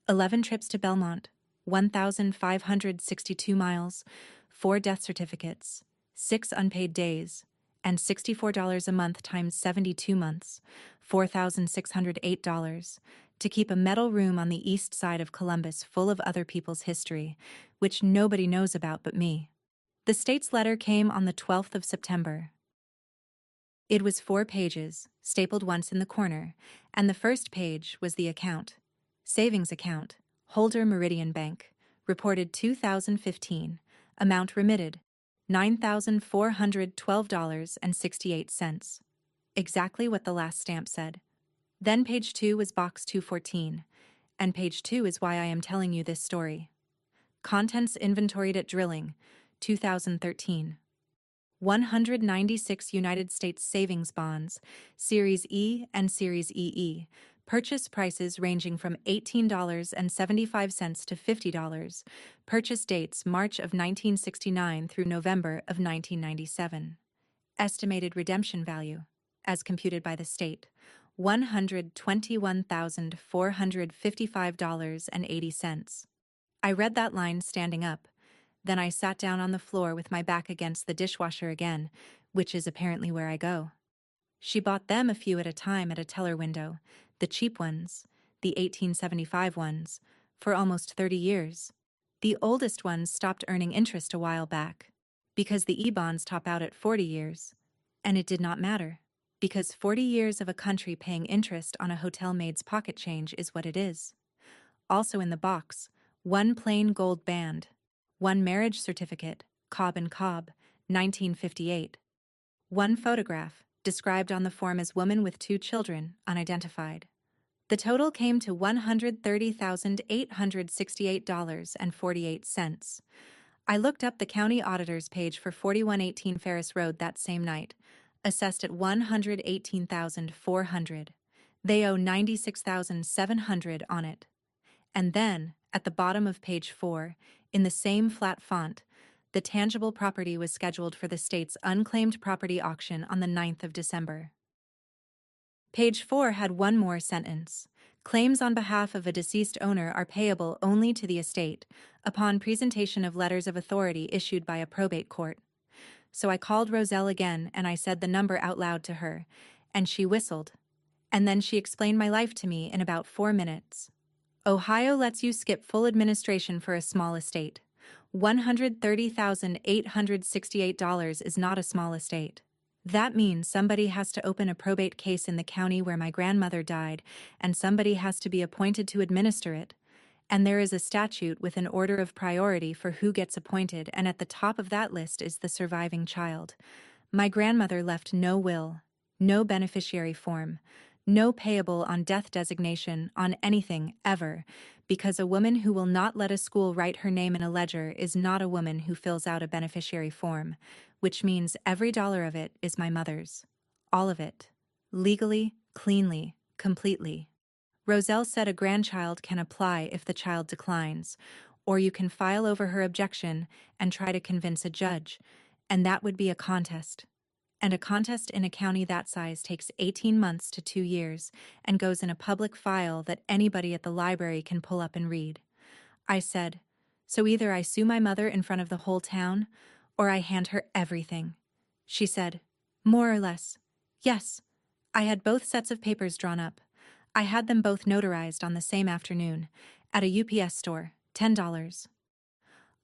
11 trips to Belmont, 1,562 miles, 4 death certificates, 6 unpaid days, and $64 a month times 72 months, $4,608, to keep a metal room on the east side of Columbus full of other people's history, which nobody knows about but me. The state's letter came on the 12th of September. It was 4 pages, stapled once in the corner, and the first page was the account. Savings account, Holder Meridian Bank, reported 2015, amount remitted, $9,412.68. Exactly what the last stamp said. Then page 2 was box 214, and page 2 is why I am telling you this story. Contents inventoried at drilling, 2013. 196 United States savings bonds, Series E and Series EE, purchase prices ranging from $18.75 to $50, purchase dates March of 1969 through November of 1997. Estimated redemption value, as computed by the state, $121,455.80. I read that line standing up. Then I sat down on the floor with my back against the dishwasher again, which is apparently where I go. She bought them a few at a time at a teller window, the cheap ones, the 1875 ones, for almost 30 years. The oldest ones stopped earning interest a while back, because the E-bonds top out at 40 years. And it did not matter, because 40 years of a country paying interest on a hotel maid's pocket change is what it is. Also in the box, one plain gold band, one marriage certificate, Cobb and Cobb, 1958. One photograph, described on the form as woman with 2 children, unidentified. The total came to $130,868.48. I looked up the county auditor's page for 4118 Ferris Road that same night, assessed at $118,400. They owe $96,700 on it. And then, at the bottom of page 4, in the same flat font, the tangible property was scheduled for the state's unclaimed property auction on the 9th of December. Page 4 had one more sentence. Claims on behalf of a deceased owner are payable only to the estate upon presentation of letters of authority issued by a probate court. So I called Roselle again and I said the number out loud to her, and she whistled. And then she explained my life to me in about 4 minutes. Ohio lets you skip full administration for a small estate. $130,868 is not a small estate. That means somebody has to open a probate case in the county where my grandmother died, and somebody has to be appointed to administer it. And there is a statute with an order of priority for who gets appointed, and at the top of that list is the surviving child. My grandmother left no will, no beneficiary form, no payable on death designation on anything ever, because a woman who will not let a school write her name in a ledger is not a woman who fills out a beneficiary form, which means every dollar of it is my mother's. All of it. Legally, cleanly, completely. Roselle said a grandchild can apply if the child declines, or you can file over her objection and try to convince a judge, and that would be a contest. And a contest in a county that size takes 18 months to 2 years and goes in a public file that anybody at the library can pull up and read. I said, so either I sue my mother in front of the whole town, or I hand her everything. She said, more or less. Yes. I had both sets of papers drawn up. I had them both notarized on the same afternoon, at a UPS store, $10.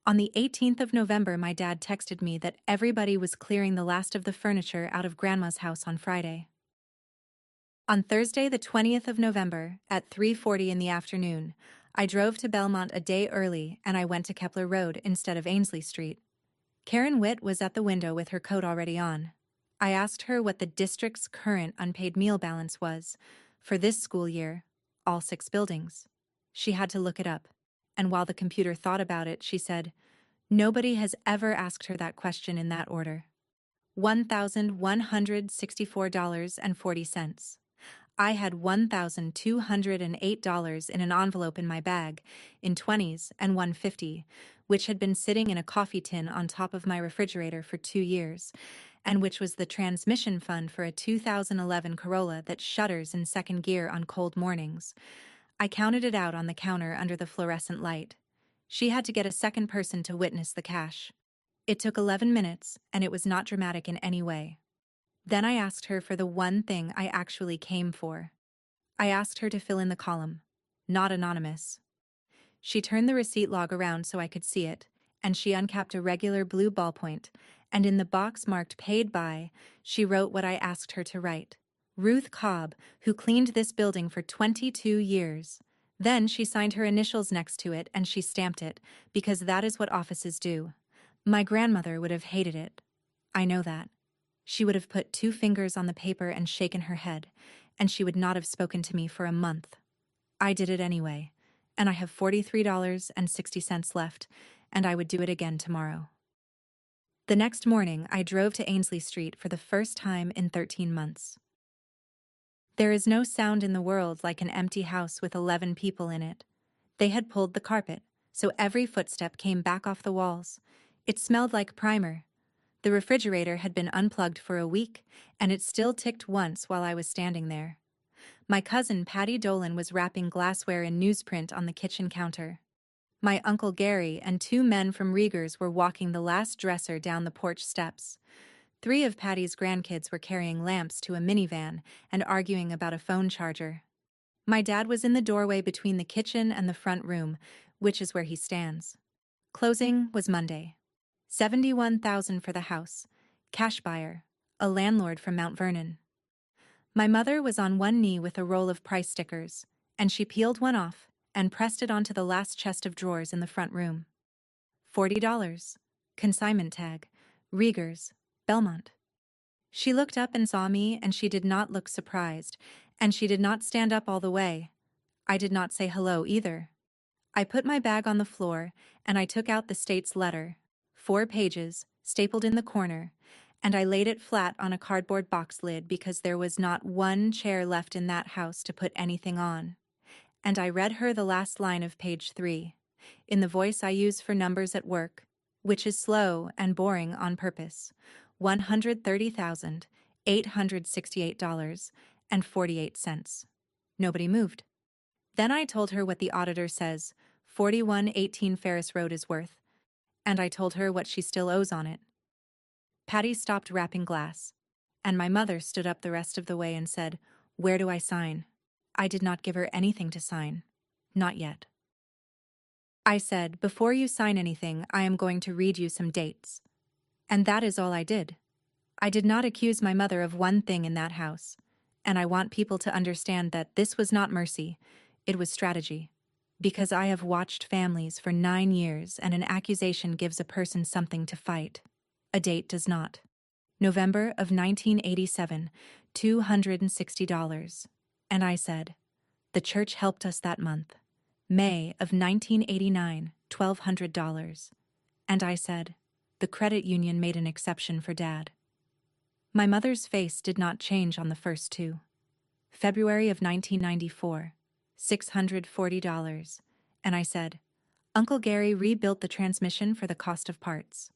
On the 18th of November, my dad texted me that everybody was clearing the last of the furniture out of Grandma's house on Friday. On Thursday, the 20th of November, at 3:40 in the afternoon, I drove to Belmont a day early and I went to Kepler Road instead of Ainsley Street. Karen Witt was at the window with her coat already on. I asked her what the district's current unpaid meal balance was for this school year, all 6 buildings. She had to look it up. And while the computer thought about it, she said, nobody has ever asked her that question in that order. $1,164.40. I had $1,208 in an envelope in my bag, in 20s and 150, which had been sitting in a coffee tin on top of my refrigerator for 2 years, and which was the transmission fund for a 2011 Corolla that shudders in second gear on cold mornings. I counted it out on the counter under the fluorescent light. She had to get a second person to witness the cash. It took 11 minutes, and it was not dramatic in any way. Then I asked her for the one thing I actually came for. I asked her to fill in the column, not anonymous. She turned the receipt log around so I could see it, and she uncapped a regular blue ballpoint, and in the box marked Paid By, she wrote what I asked her to write. Ruth Cobb, who cleaned this building for 22 years. Then she signed her initials next to it and she stamped it, because that is what offices do. My grandmother would have hated it. I know that. She would have put 2 fingers on the paper and shaken her head, and she would not have spoken to me for a month. I did it anyway, and I have $43.60 left, and I would do it again tomorrow. The next morning, I drove to Ainsley Street for the first time in 13 months. There is no sound in the world like an empty house with 11 people in it. They had pulled the carpet, so every footstep came back off the walls. It smelled like primer. The refrigerator had been unplugged for a week, and it still ticked once while I was standing there. My cousin Patty Dolan was wrapping glassware in newsprint on the kitchen counter. My Uncle Gary and two men from Rieger's were walking the last dresser down the porch steps. 3 of Patty's grandkids were carrying lamps to a minivan and arguing about a phone charger. My dad was in the doorway between the kitchen and the front room, which is where he stands. Closing was Monday. $71,000 for the house. Cash buyer. A landlord from Mount Vernon. My mother was on one knee with a roll of price stickers, and she peeled one off and pressed it onto the last chest of drawers in the front room. $40. Consignment tag. Rieger's, Belmont. She looked up and saw me, and she did not look surprised, and she did not stand up all the way. I did not say hello either. I put my bag on the floor, and I took out the state's letter, 4 pages, stapled in the corner, and I laid it flat on a cardboard box lid because there was not one chair left in that house to put anything on. And I read her the last line of page 3, in the voice I use for numbers at work, which is slow and boring on purpose. $130,868.48. Nobody moved. Then I told her what the auditor says 4118 Ferris Road is worth, and I told her what she still owes on it. Patty stopped wrapping glass, and my mother stood up the rest of the way and said, "Where do I sign?" I did not give her anything to sign. Not yet. I said, "Before you sign anything, I am going to read you some dates." And that is all I did. I did not accuse my mother of one thing in that house, and I want people to understand that this was not mercy, it was strategy. Because I have watched families for 9 years, and an accusation gives a person something to fight. A date does not. November of 1987, $260. And I said, "The church helped us that month." May of 1989, $1,200. And I said, "The credit union made an exception for Dad." My mother's face did not change on the first 2. February of 1994, $640. And I said, "Uncle Gary rebuilt the transmission for the cost of parts."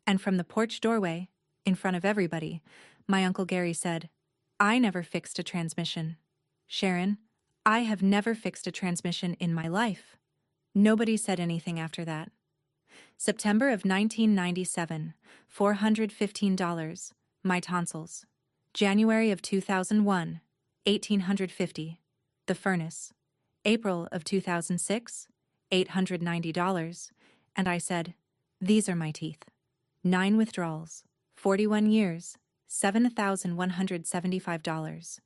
And from the porch doorway, in front of everybody, my Uncle Gary said, "I never fixed a transmission. Sharon, I have never fixed a transmission in my life." Nobody said anything after that. September of 1997, $415. My tonsils. January of 2001, $1,850. The furnace. April of 2006, $890. And I said, "These are my teeth." 9 withdrawals. 41 years, $7,175.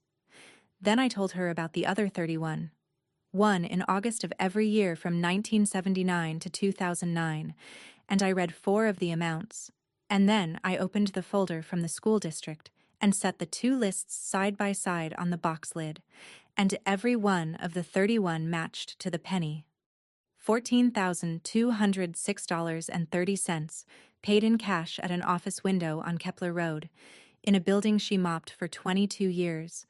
Then I told her about the other 31. One in August of every year from 1979 to 2009, and I read 4 of the amounts. And then I opened the folder from the school district and set the 2 lists side by side on the box lid, and every one of the 31 matched to the penny. $14,206.30, paid in cash at an office window on Kepler Road, in a building she mopped for 22 years,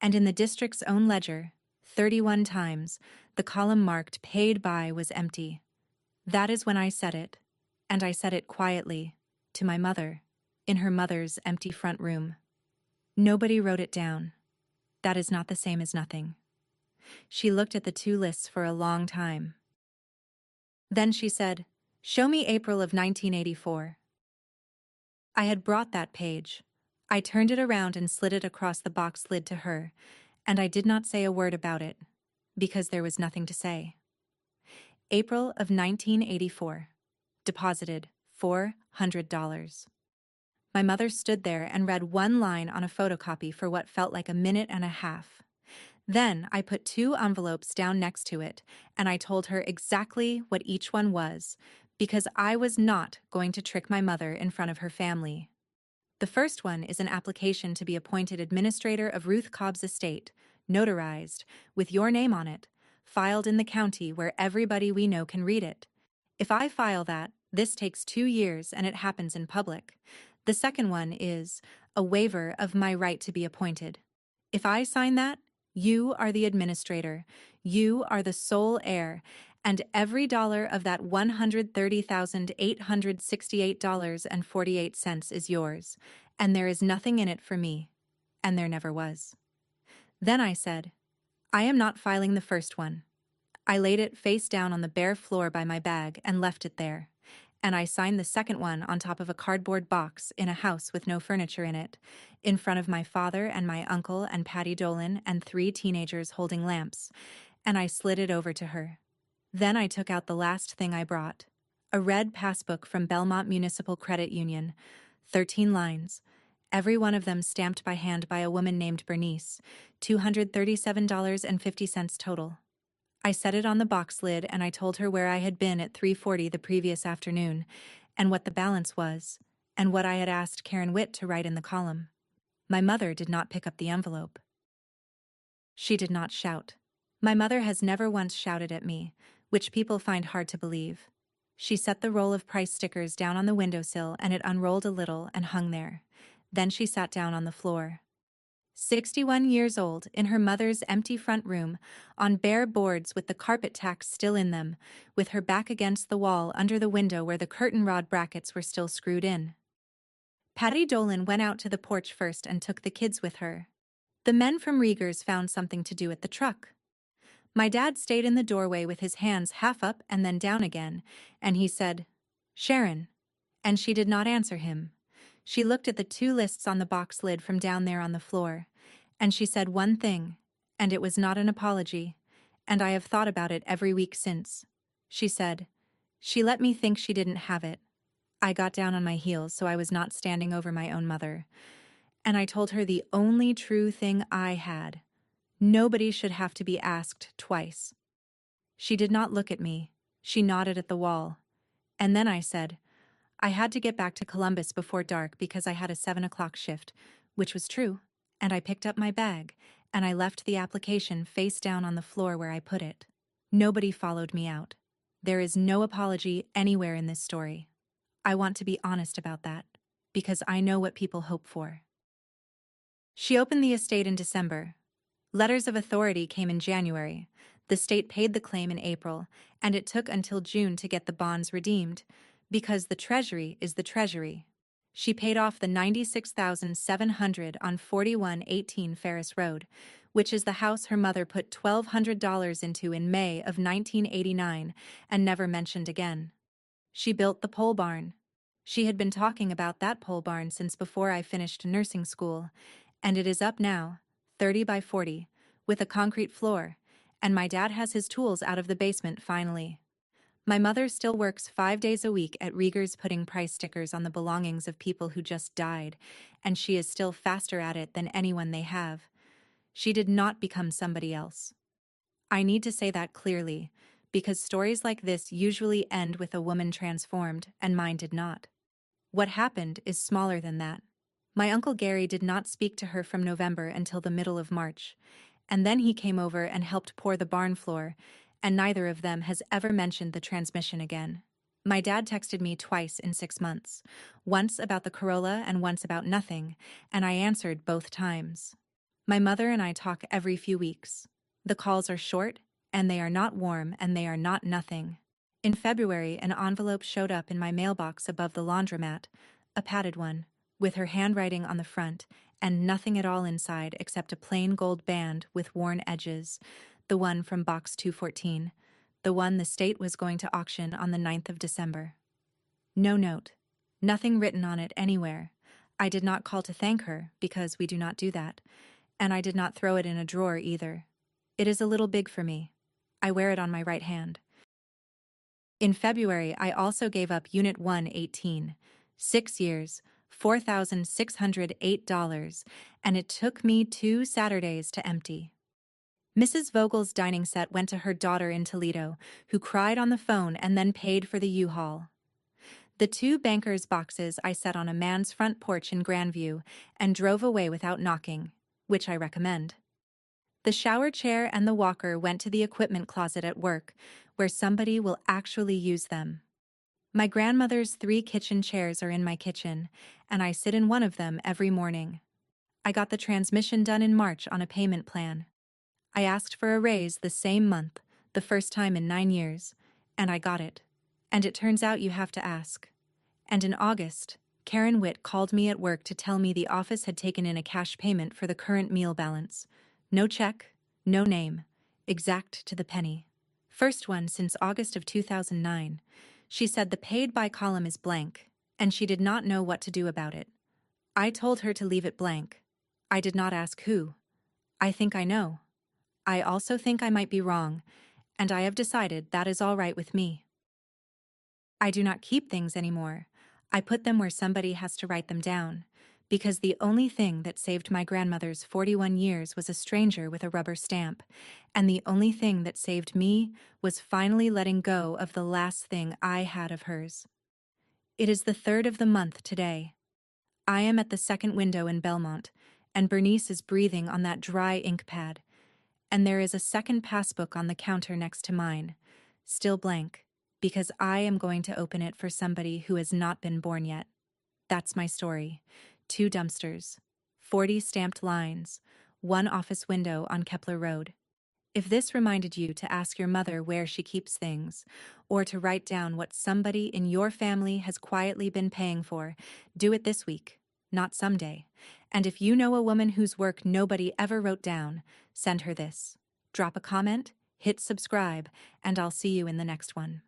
and in the district's own ledger, 31 times, the column marked "Paid by" was empty. That is when I said it, and I said it quietly, to my mother, in her mother's empty front room. Nobody wrote it down. That is not the same as nothing. She looked at the 2 lists for a long time. Then she said, "Show me April of 1984. I had brought that page. I turned it around and slid it across the box lid to her, and I did not say a word about it, because there was nothing to say. April of 1984. Deposited $400. My mother stood there and read one line on a photocopy for what felt like a minute and a half. Then I put 2 envelopes down next to it, and I told her exactly what each one was, because I was not going to trick my mother in front of her family. The first one is an application to be appointed administrator of Ruth Cobb's estate, notarized, with your name on it, filed in the county where everybody we know can read it. If I file that, this takes 2 years and it happens in public. The second one is a waiver of my right to be appointed. If I sign that, you are the administrator, you are the sole heir, And every dollar of that $130,868.48 is yours, and there is nothing in it for me. And there never was. Then I said, I am not filing the first one. I laid it face down on the bare floor by my bag and left it there. And I signed the second one on top of a cardboard box in a house with no furniture in it, in front of my father and my uncle and Patty Dolan and 3 teenagers holding lamps, and I slid it over to her. Then I took out the last thing I brought, a red passbook from Belmont Municipal Credit Union, 13 lines, every one of them stamped by hand by a woman named Bernice, $237.50 total. I set it on the box lid and I told her where I had been at 3:40 the previous afternoon, and what the balance was, and what I had asked Karen Witt to write in the column. My mother did not pick up the envelope. She did not shout. My mother has never once shouted at me, which people find hard to believe. She set the roll of price stickers down on the windowsill and it unrolled a little and hung there. Then she sat down on the floor. 61 years old, in her mother's empty front room, on bare boards with the carpet tacks still in them, with her back against the wall under the window where the curtain rod brackets were still screwed in. Patty Dolan went out to the porch first and took the kids with her. The men from Rieger's found something to do at the truck. My dad stayed in the doorway with his hands half up and then down again, and he said, Sharon. And she did not answer him. She looked at the 2 lists on the box lid from down there on the floor, and she said one thing, and it was not an apology, and I have thought about it every week since. She said, she let me think she didn't have it. I got down on my heels so I was not standing over my own mother, and I told her the only true thing I had. Nobody should have to be asked twice. She did not look at me. She nodded at the wall. And then I said, I had to get back to Columbus before dark because I had a 7 o'clock shift, which was true, and I picked up my bag, and I left the application face down on the floor where I put it. Nobody followed me out. There is no apology anywhere in this story. I want to be honest about that, because I know what people hope for. She opened the estate in December. Letters of authority came in January. The state paid the claim in April, and it took until June to get the bonds redeemed, because the Treasury is the Treasury. She paid off the $96,700 on 4118 Ferris Road, which is the house her mother put $1,200 into in May of 1989 and never mentioned again. She built the pole barn. She had been talking about that pole barn since before I finished nursing school, and it is up now, 30 by 40, with a concrete floor, and my dad has his tools out of the basement finally. My mother still works 5 days a week at Rieger's putting price stickers on the belongings of people who just died, and she is still faster at it than anyone they have. She did not become somebody else. I need to say that clearly, because stories like this usually end with a woman transformed, and mine did not. What happened is smaller than that. My Uncle Gary did not speak to her from November until the middle of March, and then he came over and helped pour the barn floor, and neither of them has ever mentioned the transmission again. My dad texted me twice in 6 months, once about the Corolla and once about nothing, and I answered both times. My mother and I talk every few weeks. The calls are short, and they are not warm, and they are not nothing. In February, an envelope showed up in my mailbox above the laundromat, a padded one, with her handwriting on the front, and nothing at all inside except a plain gold band with worn edges, the one from box 214, the one the state was going to auction on the 9th of December. No note. Nothing written on it anywhere. I did not call to thank her, because we do not do that, and I did not throw it in a drawer either. It is a little big for me. I wear it on my right hand. In February, I also gave up Unit 118, 6 years, $4,608, and it took me 2 Saturdays to empty. Mrs. Vogel's dining set went to her daughter in Toledo, who cried on the phone and then paid for the U-Haul. The 2 bankers' boxes I set on a man's front porch in Grandview and drove away without knocking, which I recommend. The shower chair and the walker went to the equipment closet at work, where somebody will actually use them. My grandmother's 3 kitchen chairs are in my kitchen, and I sit in one of them every morning. I got the transmission done in March on a payment plan. I asked for a raise the same month, the first time in 9 years, and I got it. And it turns out you have to ask. And in August, Karen Witt called me at work to tell me the office had taken in a cash payment for the current meal balance. No check, no name, exact to the penny. First one since August of 2009. She said the paid by column is blank, and she did not know what to do about it. I told her to leave it blank. I did not ask who. I think I know. I also think I might be wrong, and I have decided that is all right with me. I do not keep things anymore. I put them where somebody has to write them down, because the only thing that saved my grandmother's 41 years was a stranger with a rubber stamp, and the only thing that saved me was finally letting go of the last thing I had of hers. It is the 3rd of the month today. I am at the second window in Belmont, and Bernice is breathing on that dry ink pad, and there is a second passbook on the counter next to mine, still blank, because I am going to open it for somebody who has not been born yet. That's my story. 2 dumpsters, 40 stamped lines, 1 office window on Kepler Road. If this reminded you to ask your mother where she keeps things, or to write down what somebody in your family has quietly been paying for, do it this week, not someday. And if you know a woman whose work nobody ever wrote down, send her this. Drop a comment, hit subscribe, and I'll see you in the next one.